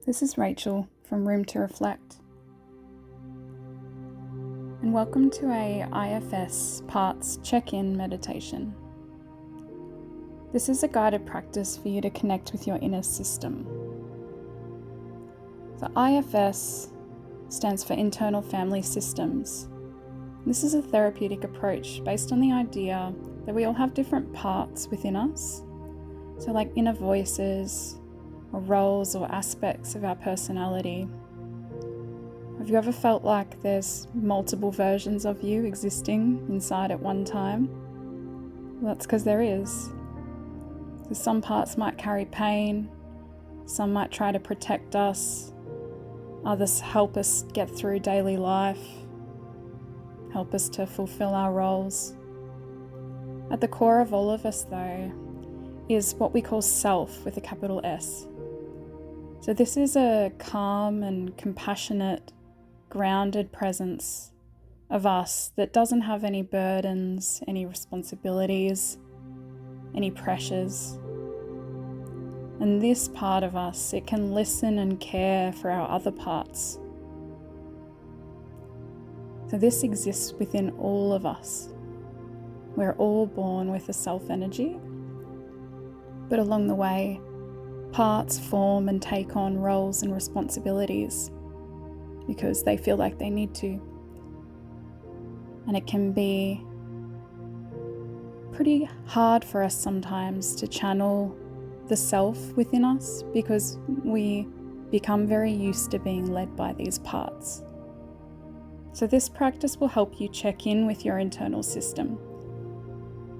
This is Rachel from Room to Reflect, and welcome to a IFS Parts Check-In meditation. This is a guided practice for you to connect with your inner system. The IFS stands for Internal Family Systems. This is a therapeutic approach based on the idea that we all have different parts within us, so like inner voices, or roles or aspects of our personality. Have you ever felt like there's multiple versions of you existing inside at one time? Well, that's because there is. So some parts might carry pain, some might try to protect us, others help us get through daily life, help us to fulfill our roles. At the core of all of us, though, is what we call self with a capital S. So this is a calm and compassionate, grounded presence of us that doesn't have any burdens, any responsibilities, any pressures. And this part of us, it can listen and care for our other parts. So this exists within all of us. We're all born with a self energy, but along the way, parts form and take on roles and responsibilities because they feel like they need to. And it can be pretty hard for us sometimes to channel the self within us because we become very used to being led by these parts. So this practice will help you check in with your internal system.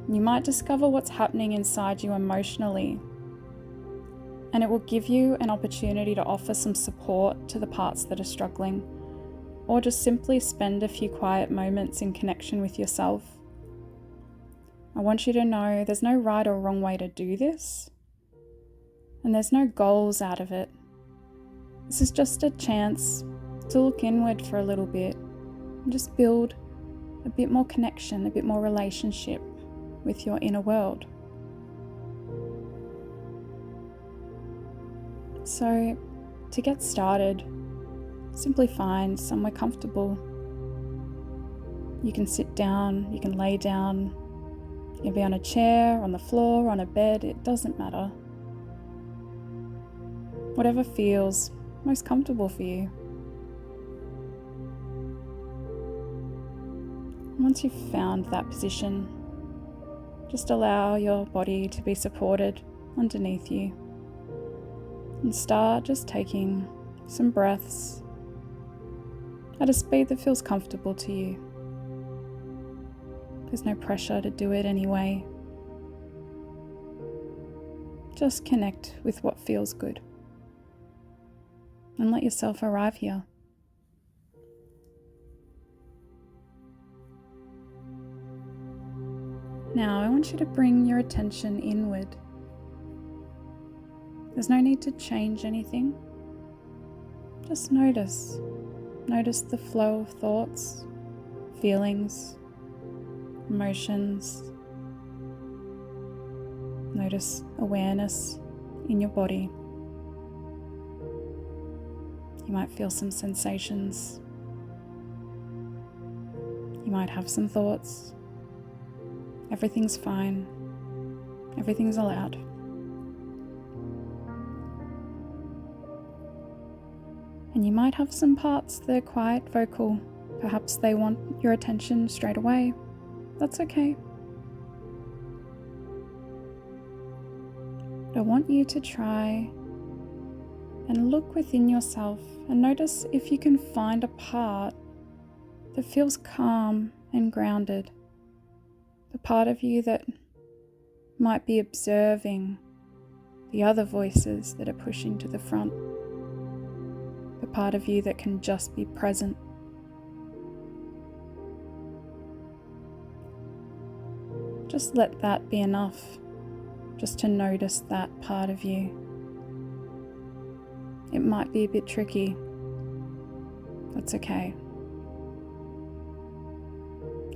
You might discover what's happening inside you emotionally, and it will give you an opportunity to offer some support to the parts that are struggling, or just simply spend a few quiet moments in connection with yourself. I want you to know there's no right or wrong way to do this, and there's no goals out of it. This is just a chance to look inward for a little bit and just build a bit more connection, a bit more relationship with your inner world. So, to get started, simply find somewhere comfortable. You can sit down, you can lay down, you can be on a chair, on the floor, on a bed, it doesn't matter. Whatever feels most comfortable for you. Once you've found that position, just allow your body to be supported underneath you. And start just taking some breaths at a speed that feels comfortable to you. There's no pressure to do it anyway. Just connect with what feels good and let yourself arrive here. Now I want you to bring your attention inward. There's no need to change anything. Just notice. Notice the flow of thoughts, feelings, emotions. Notice awareness in your body. You might feel some sensations. You might have some thoughts. Everything's fine. Everything's allowed. And you might have some parts that are quite vocal. Perhaps they want your attention straight away. That's okay. But I want you to try and look within yourself and notice if you can find a part that feels calm and grounded. The part of you that might be observing the other voices that are pushing to the front. The part of you that can just be present. Just let that be enough, just to notice that part of you. It might be a bit tricky. That's okay.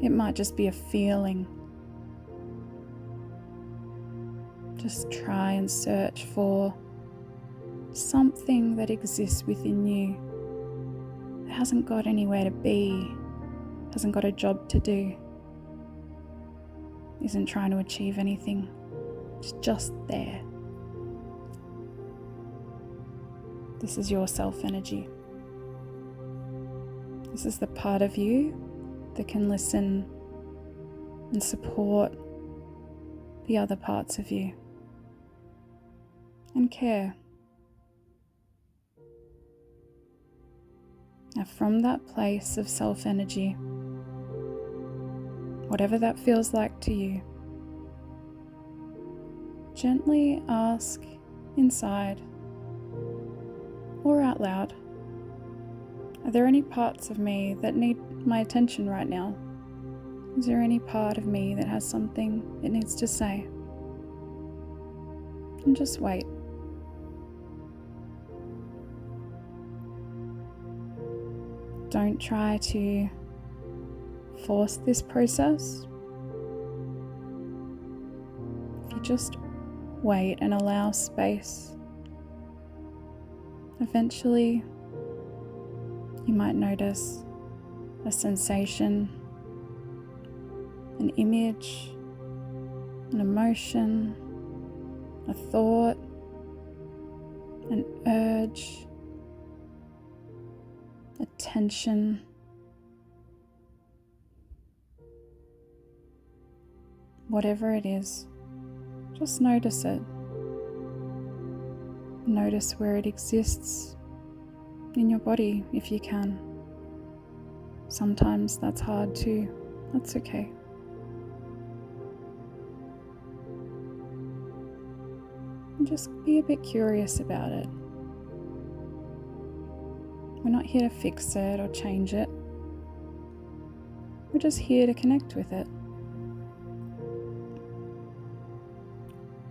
It might just be a feeling. Just try and search for something that exists within you that hasn't got anywhere to be, hasn't got a job to do, isn't trying to achieve anything. It's just there. This is your self-energy. This is the part of you that can listen and support the other parts of you and care. Now, from that place of self-energy, whatever that feels like to you, gently ask inside or out loud, are there any parts of me that need my attention right now? Is there any part of me that has something it needs to say? And just wait. Don't try to force this process. If you just wait and allow space, eventually you might notice a sensation, an image, an emotion, a thought, an urge, a tension, whatever it is, just notice it. Notice where it exists in your body if you can. Sometimes that's hard too. That's okay. And just be a bit curious about it. We're not here to fix it or change it. We're just here to connect with it.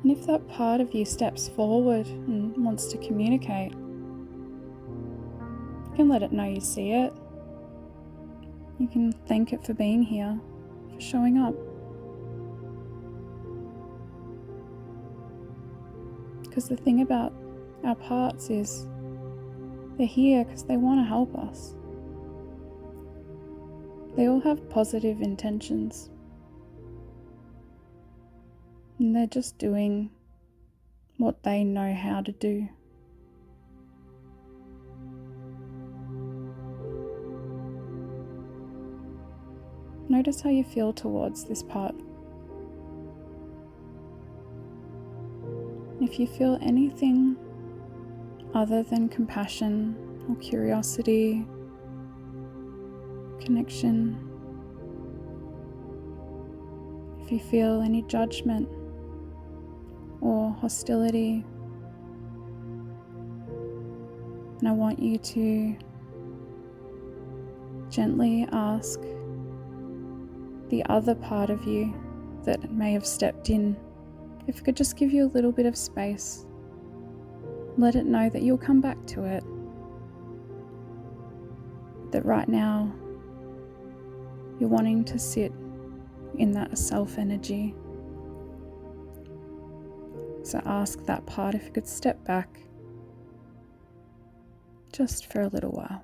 And if that part of you steps forward and wants to communicate, you can let it know you see it. You can thank it for being here, for showing up. Because the thing about our parts is they're here because they want to help us. They all have positive intentions. And they're just doing what they know how to do. Notice how you feel towards this part. If you feel anything other than compassion or curiosity, connection, if you feel any judgment or hostility, and I want you to gently ask the other part of you that may have stepped in, if it could just give you a little bit of space. Let it know that you'll come back to it. That right now you're wanting to sit in that self-energy. So ask that part if it could step back just for a little while.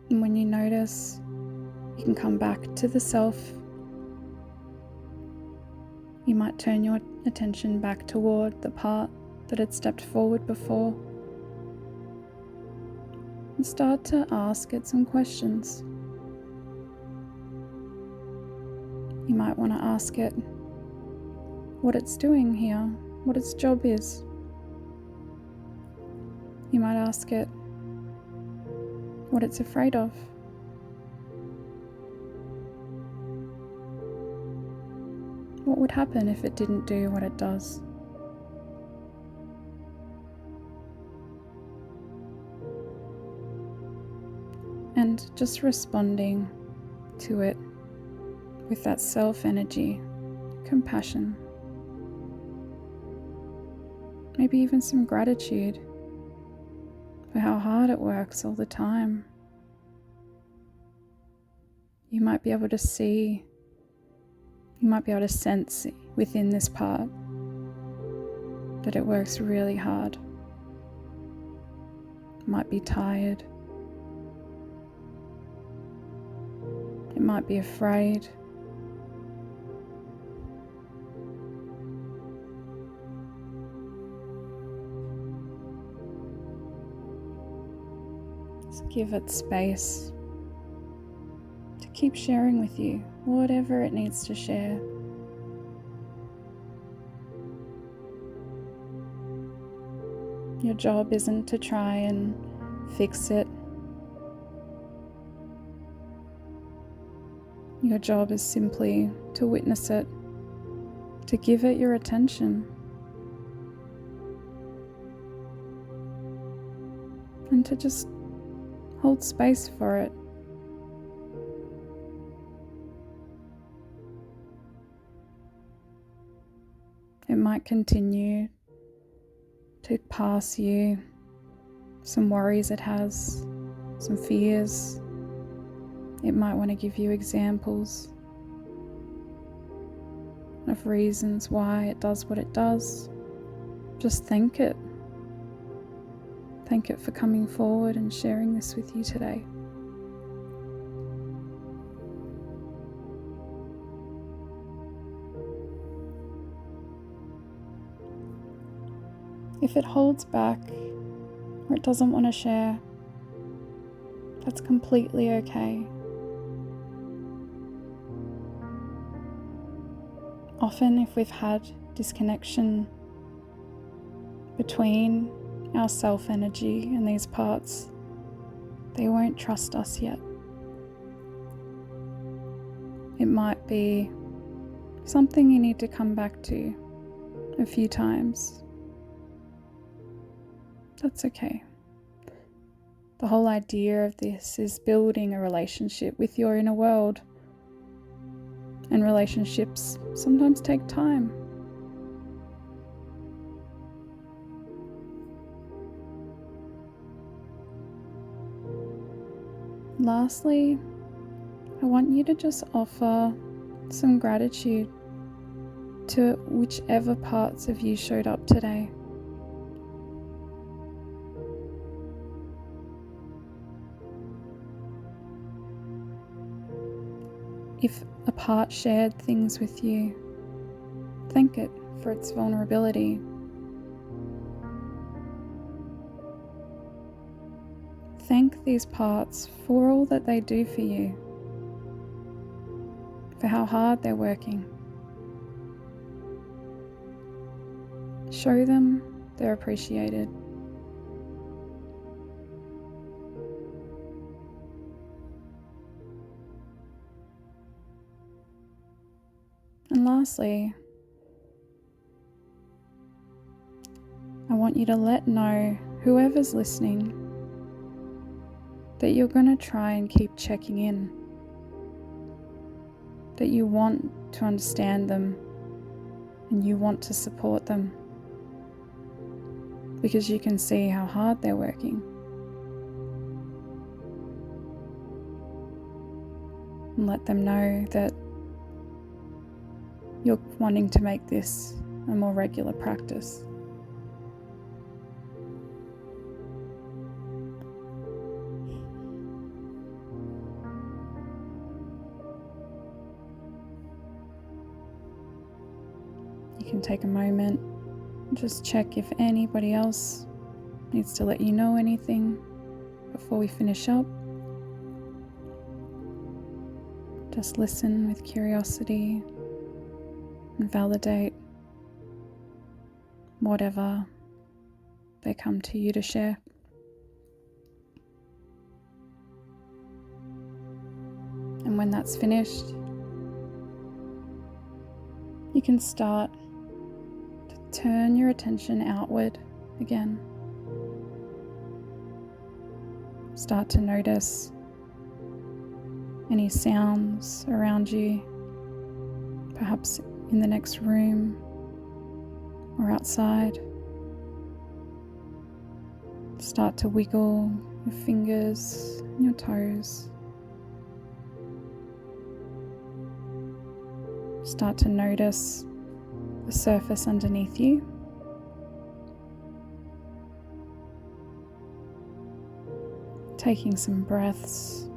And when you notice, you can come back to the self. You might turn your attention back toward the part that had stepped forward before and start to ask it some questions. You might want to ask it what it's doing here, what its job is. You might ask it what it's afraid of. What would happen if it didn't do what it does? And just responding to it with that self-energy, compassion, maybe even some gratitude for how hard it works all the time. You might be able to see, you might be able to sense within this part that it works really hard. It might be tired. It might be afraid. So give it space to keep sharing with you whatever it needs to share. Your job isn't to try and fix it. Your job is simply to witness it, to give it your attention, and to just hold space for it. It might continue to pass you some worries it has, some fears. It might want to give you examples of reasons why it does what it does. Just thank it. Thank it for coming forward and sharing this with you today. If it holds back or it doesn't want to share, that's completely okay. Often, if we've had disconnection between our self-energy and these parts, they won't trust us yet. It might be something you need to come back to a few times. That's okay. The whole idea of this is building a relationship with your inner world. And relationships sometimes take time. Lastly, I want you to just offer some gratitude to whichever parts of you showed up today. If a part shared things with you, thank it for its vulnerability. Thank these parts for all that they do for you, for how hard they're working. Show them they're appreciated. And lastly, I want you to let know whoever's listening that you're going to try and keep checking in, that you want to understand them and you want to support them because you can see how hard they're working. And let them know that you're wanting to make this a more regular practice. You can take a moment and just check if anybody else needs to let you know anything before we finish up. Just listen with curiosity and validate whatever they come to you to share. And when that's finished, you can start to turn your attention outward again. Start to notice any sounds around you, perhaps in the next room or outside. Start to wiggle your fingers and your toes. Start to notice the surface underneath you. Taking some breaths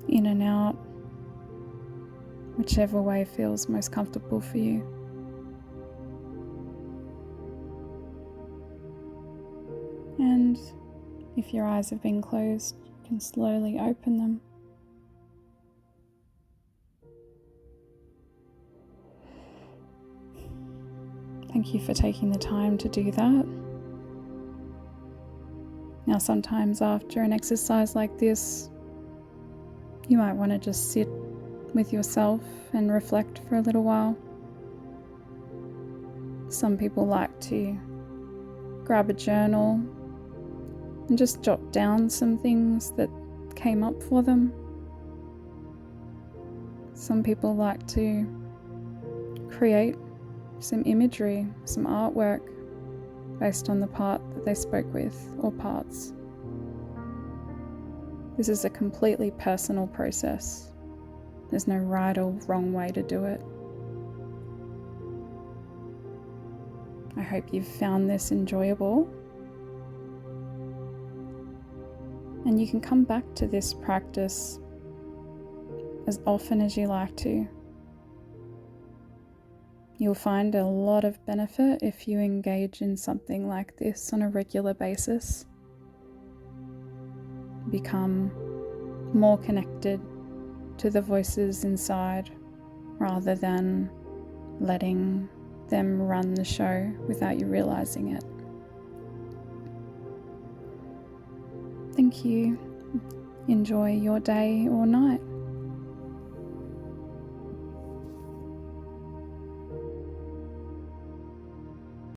in and out, whichever way feels most comfortable for you. And if your eyes have been closed, you can slowly open them. Thank you for taking the time to do that. Now, sometimes after an exercise like this, you might want to just sit with yourself and reflect for a little while. Some people like to grab a journal and just jot down some things that came up for them. Some people like to create some imagery, some artwork based on the part that they spoke with or parts. This is a completely personal process. There's no right or wrong way to do it. I hope you've found this enjoyable. And you can come back to this practice as often as you like to. You'll find a lot of benefit if you engage in something like this on a regular basis. Become more connected to the voices inside rather than letting them run the show without you realizing it. Thank you. Enjoy your day or night.